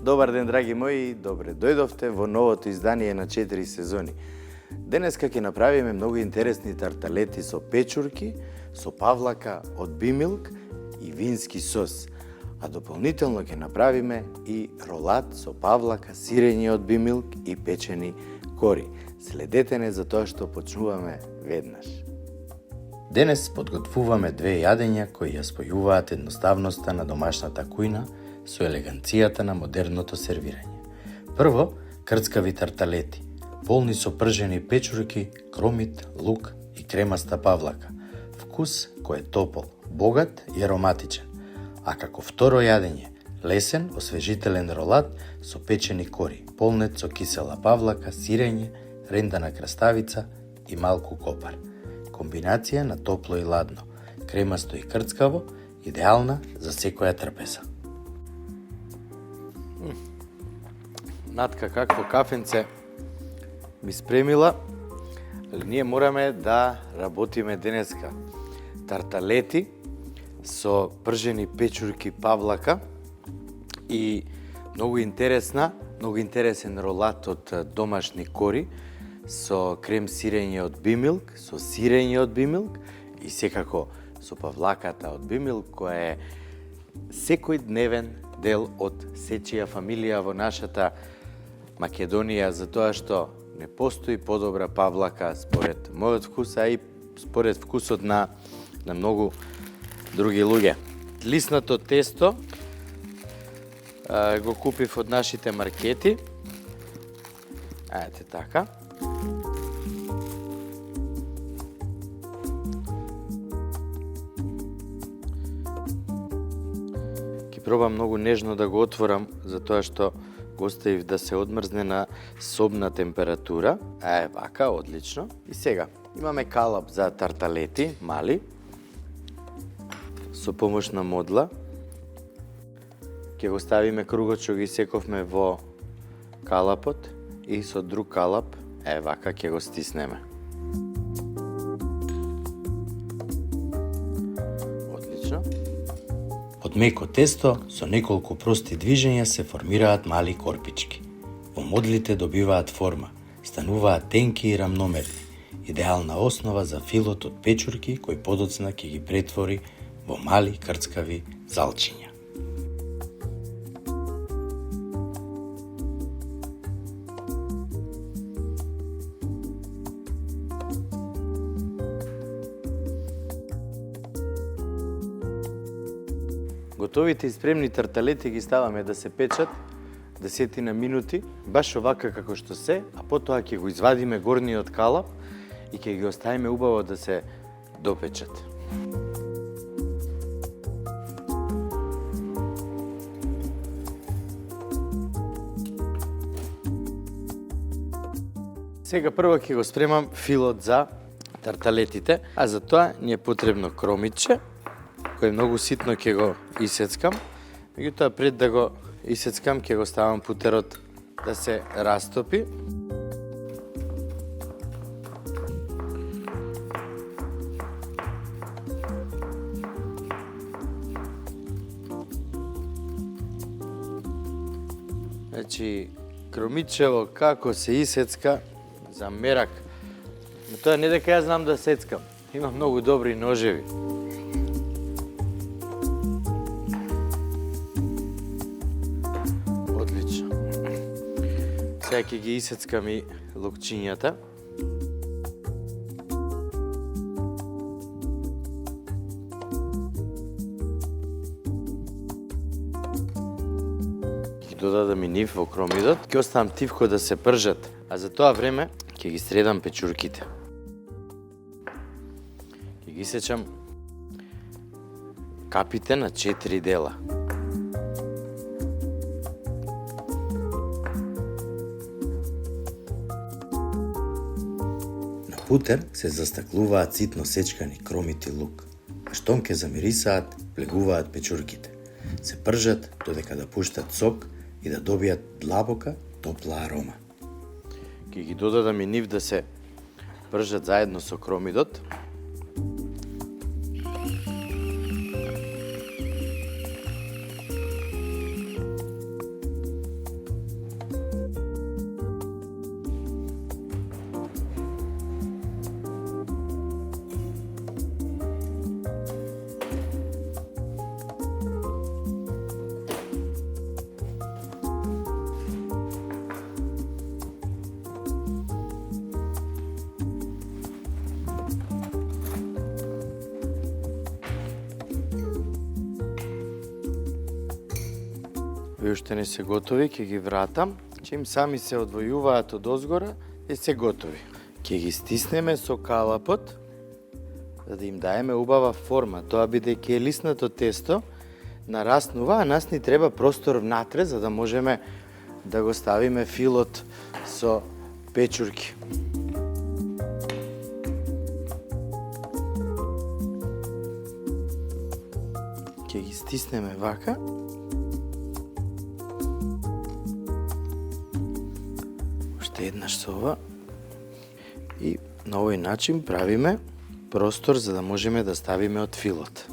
Добар ден, драги мои, добре дојдовте во новото издание на 4 сезони. Денеска ќе направиме многу интересни тарталети со печурки, со павлака од бимилк и вински сос. А дополнително ќе направиме и ролат со павлака, сирење од бимилк и печени кори. Следете не за тоа што почнуваме веднаш. Денес подготвуваме две јадења кои ја спојуваат едноставноста на домашната кујна со елеганцијата на модерното сервирање. Прво, крцкави тарталети, полни со пржени печурки, кромит, лук и кремаста павлака. Вкус кој е топол, богат и ароматичен. А како второ јадење, лесен, освежителен ролат со печени кори, полнет со кисела павлака, сирење, рендана краставица и малку копар. Комбинација на топло и ладно, кремасто и крцкаво, идеална за секоја трпеза. Натка какво кафенце ми спремила, али ние мораме да работиме денеска. Тарталети со пржени печурки павлака и многу интересен ролат од домашни кори со крем сирење од бимилк, со сирење од бимилк и секако со павлаката од бимилк, која е секојдневен дел од сечија фамилија во нашата Македонија, затоа што не постои подобра павлака според мојот вкус, а и според вкусот на многу други луѓе. Лиснато тесто го купив од нашите маркети. Ајде така. Ќе пробам многу нежно да го отворам, затоа што го оставив да се одмрзне на собна температура. Вака, одлично. И сега, имаме калап за тарталети, мали, со помош на модла. Ќе го ставиме кругот што ги сековме во калапот и со друг калап, вака ќе го стиснеме. Одлично. Од меко тесто со неколку прости движења се формираат мали корпички. Во модлите добиваат форма, стануваат тенки и рамномерни. Идеална основа за филот од печурки кој подоцна ќе ги претвори во мали крцкави залчиња. Готовите и спремни тарталети ги ставаме да се печат 10 минути, баш овака како што се, а потоа ќе го извадиме горниот калап и ќе ги оставиме убаво да се допечат. Сега прво ќе го спремам филот за тарталетите, а за тоа ни е потребно кромитче, кој многу ситно ќе го исецкам. Меѓутоа, пред да го исецкам, ќе го ставам путерот да се растопи. Значи, кромитчево како се исецка за мерак. Но тоа не дека ја знам да сецкам. Има многу добри ножеви. Сега ќе ги исецкам и лукчињата. Ќе додадам и нив во кромидот. Ќе оставам тивко да се пржат, а за тоа време ќе ги средам печурките. Ќе ги исечам капите на 4 дела. Путер се застаклуваат ситно сечкани кромит и лук, а штом ке замирисаат, влегуваат печурките. Се пржат додека да пуштат сок и да добијат длабока, топла арома. Ке ги додадам и нив да се пржат заедно со кромидот. кои уште не се готови, ќе ги вратам. Чим сами се одвојуваат од озгора и се готови. Ќе ги стиснеме со калапот, за да им даеме убава форма. Тоа бидејќи е лиснато тесто, нараснува, а нас ни треба простор внатре, за да можеме да го ставиме филот со печурки. Ќе ги стиснеме вака. Уште еднаш со ова. И на овој начин правиме простор за да можеме да ставиме од филот.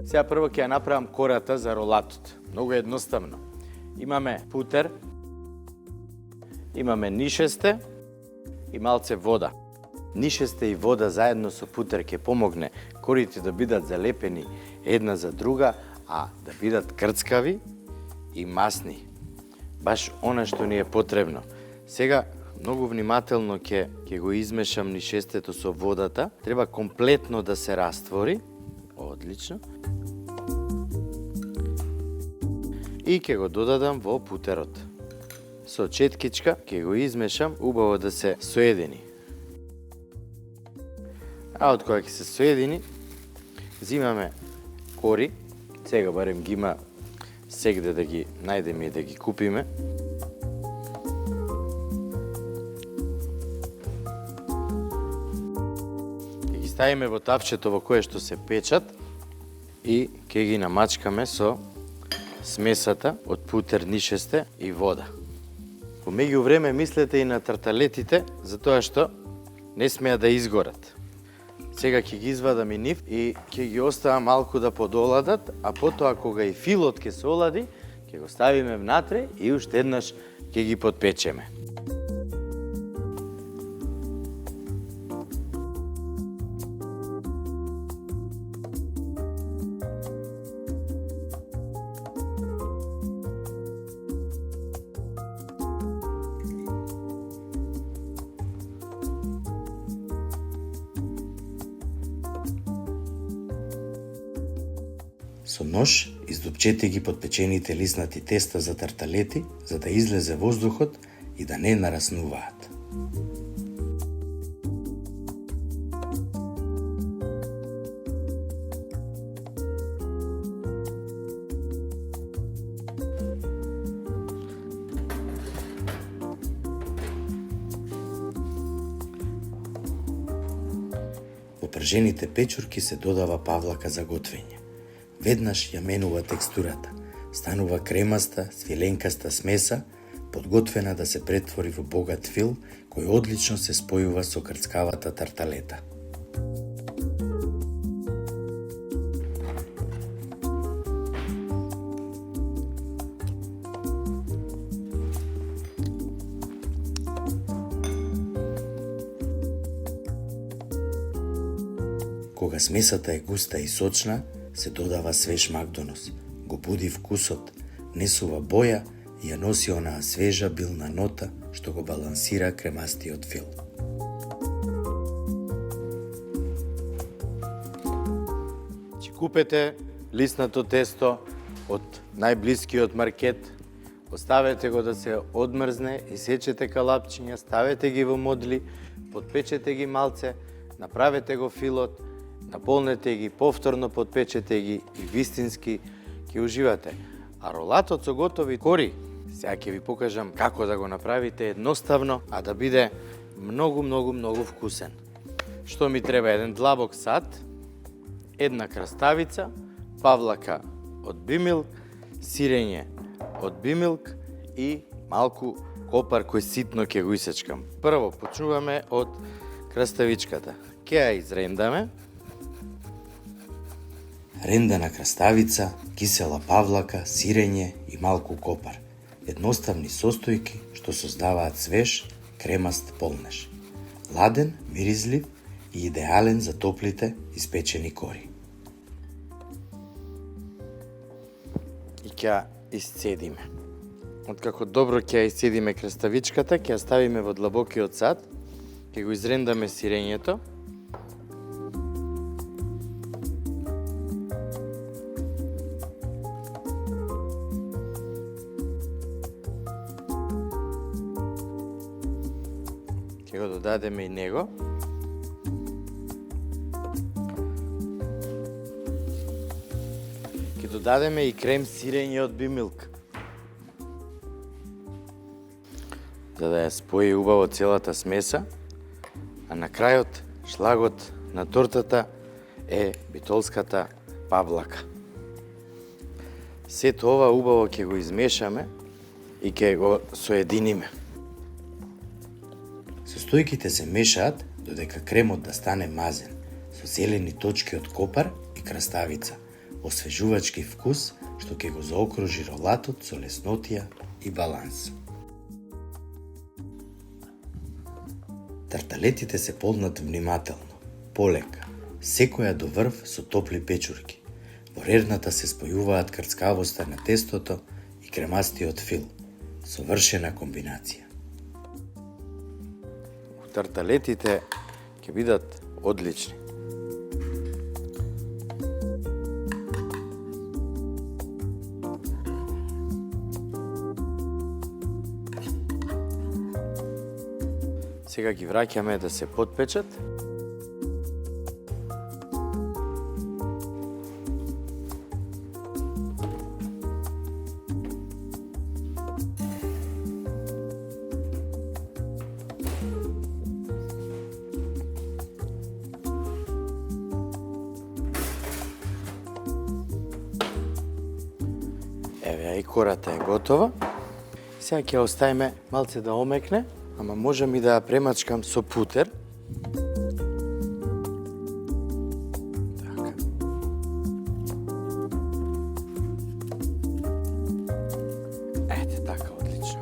Сега прво ќе ја направам кората за ролатот. Многу едноставно. Имаме путер, имаме нишесте и малце вода. Нишесте и вода заедно со путер ќе помогне корите да бидат залепени една за друга, а да бидат крцкави и масни. Баш она што ни е потребно. Сега многу внимателно ќе го измешам нишестето со водата. Треба комплетно да се раствори. Одлично. И ќе го додадам во путерот. Со четкичка ќе го измешам, убаво да се соедини. А од кога ќе се соедини, зимаме кори, сега барем ги има сегде да ги најдеме и да ги купиме. Ќе ги ставиме во тавчето во кое што се печат и ќе ги намачкаме со смесата од путер, нишесте и вода. По меѓувреме мислете и на тарталетите, затоа што не смеа да изгорат. Сега ќе ги извадам и нив и ќе ги оставам малку да подоладат, а потоа кога и филот ќе се олади, ќе го ставиме внатре и уште еднаш ќе ги подпечеме. Со нож издупчете ги подпечените лиснати теста за тарталети, за да излезе воздухот и да не нараснуваат. Во пржените печурки се додава павлака за готвење. Веднаш ја менува текстурата, станува кремаста, свиленкаста смеса, подготвена да се претвори во богат фил, кој одлично се спојува со крцкавата тарталета. Кога смесата е густа и сочна, се додава свеж макдонос, го буди вкусот, несува боја и ја носи онаа свежа билна нота што го балансира кремастиот фил. Ќе купете лиснато тесто од најблискиот маркет, оставете го да се одмрзне, исечете калапчиња, ставете ги во модли, подпечете ги малце, направете го филот, наполнете ги, повторно подпечете ги и вистински ќе уживате. А ролатот со готови кори, сега ќе ви покажам како да го направите едноставно, а да биде многу вкусен. Што ми треба? Еден длабок сад, една краставица, павлака од бимилк, сирење од бимилк и малку копар кој ситно ќе го исечкам. Прво почнуваме од краставичката. Ќе ја изрендаме. Рендана краставица, кисела павлака, сирење и малку копар. Едноставни состојки што создаваат свеж, кремаст полнеж. Ладен, миризлив и идеален за топлите испечени кори. И ќе ја исцедиме. Откако добро ќе ја исцедиме краставичката, ќе ја ставиме во длабокиот сад, ќе го изрендаме сирењето. Ќе го додадеме и него. Ќе додадеме и крем сирење од Бимилк, за да ја спои убаво целата смеса, а на крајот шлагот на тортата е битолската павлака. Сето ова убаво ќе го измешаме и ќе го соединиме. Состојките се мешаат додека кремот да стане мазен, со зелени точки од копар и краставица, освежувачки вкус што ќе го заокружи ролатот со леснотија и баланс. Тарталетите се полнат внимателно, полека, секоја до врв со топли печурки. Во рерната се спојуваат крцкавоста на тестото и кремастиот фил. Совршена комбинација. Тарталетите ќе бидат одлични. Сега ги враќаме да се потпечат. Еве, и кората е готова. Сега ќе оставиме малце да омекне, ама можам и да ја премачкам со путер. Така. Ете, така, одлично.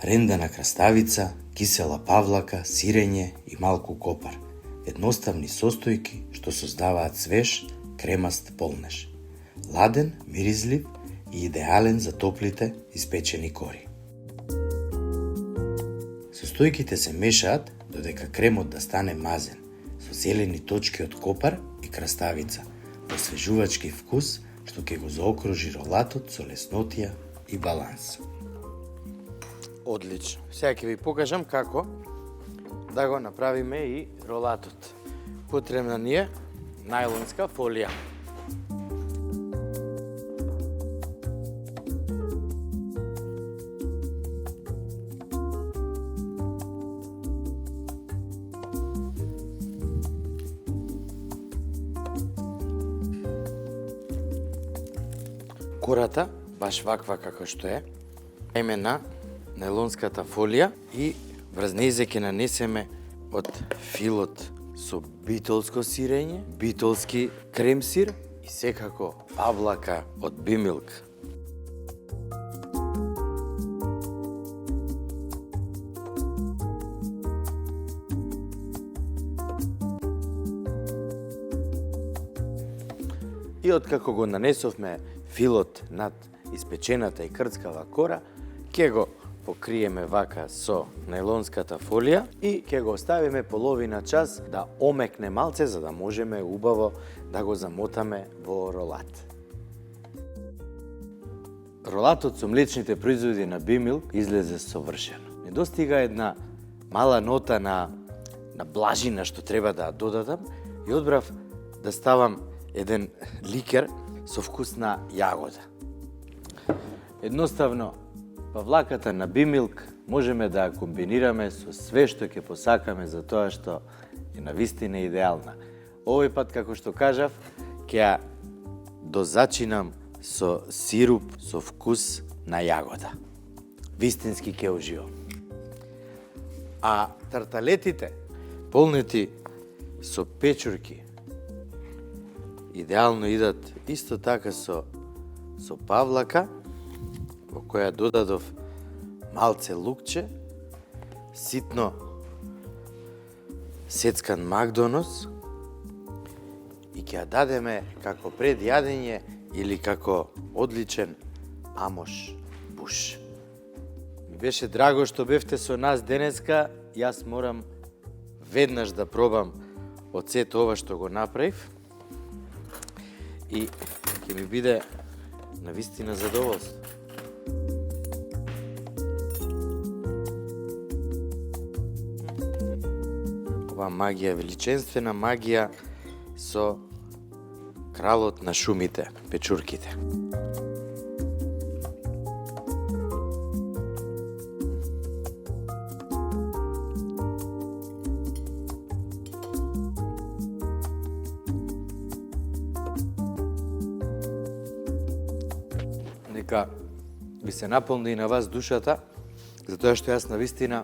Рендана краставица, кисела павлака, сирење и малку копар. Едноставни состојки што создаваат свеж, кремаст полнеж. Ладен, миризлив и идеален за топлите испечени кори. Состојките се мешаат додека кремот да стане мазен, со зелени точки од копар и краставица, освежувачки вкус што ќе го заокружи ролатот со леснотија и баланс. Одлично. Сега ќе ви покажам како да го направиме и ролатот. Потребна ни е најлонска фолија. Кората, баш ваква како што е, име на најлонската фолија и врз нејзе ќе нанесеме од филот со битолско сирење, битолски крем сир и секако павлака од Бимилк. И откако го нанесовме филот над испечената и крцкава кора, ќе го покриеме вака со најлонската фолија и ќе го оставиме половина час да омекне малце, за да можеме убаво да го замотаме во ролат. Ролатот со млечните производи на Бимилк излезе совршено. Недостига една мала нота на блажина што треба да додадам и одбрав да ставам еден ликер со вкус на јагода. Едноставно, павлаката на Бимилк можеме да ја комбинираме со све што ќе посакаме, за тоа што е навистина идеална. Овој пат, како што кажав, ќе ја дозачинам со сируп со вкус на јагода. Вистински ќе уживам. А тарталетите, полнети со печурки, идеално идат исто така со павлака, во која додадов малце лукче, ситно сецкан Макдонос и ќе ја дадеме како пред јадење или како одличен амош буш. Ми беше драго што бевте со нас денеска. Јас морам веднаш да пробам од сето ова што го направив и ќе ми биде навистина задоволство. Ова магија, величенствена магија со кралот на шумите, печурките. Нека ви се наполни и на вас душата, затоа што јас навистина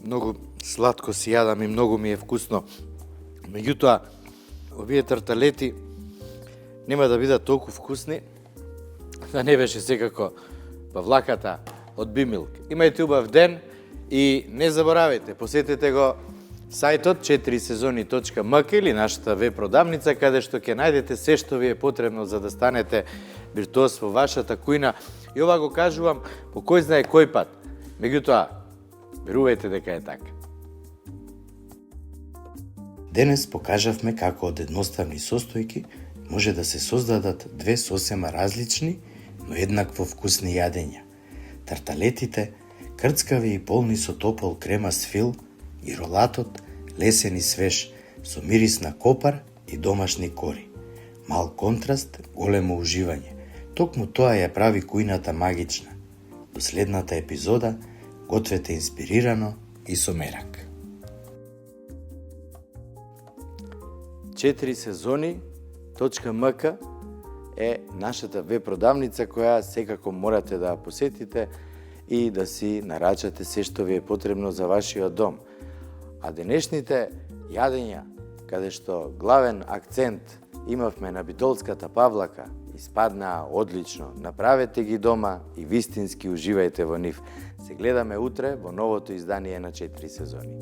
многу сладко си јадам и многу ми е вкусно. Меѓутоа, овие тарталети нема да бидат толку вкусни, да не беше секако павлаката од Бимилк. Имајте убав ден и не заборавајте, посетете го сајтот 4сезони.mk или нашата веб продавница, каде што ќе најдете се што ви е потребно за да станете виртуоз во вашата кујна. И ова го кажувам по кој знае кој пат. Меѓутоа, верувајте дека е така. Денес покажавме како од едноставни состојки може да се создадат две сосема различни, но еднакво вкусни јадења. Тарталетите, крцкави и полни со топол кремаст фил, и ролатот, лесен и свеж, со мирис на копар и домашни кори. Мал контраст, големо уживање. Токму тоа ја прави кујната магична. До следната епизода гответе инспирирано и со мерак. 4сезони.mk е нашата веб продавница која секако морате да ја посетите и да си нарачате се што ви е потребно за вашиот дом. А денешните јадења, каде што главен акцент имавме на битолската павлака, испаднаа одлично. Направете ги дома и вистински уживајте во нив. Се гледаме утре во новото издание на 4 сезони.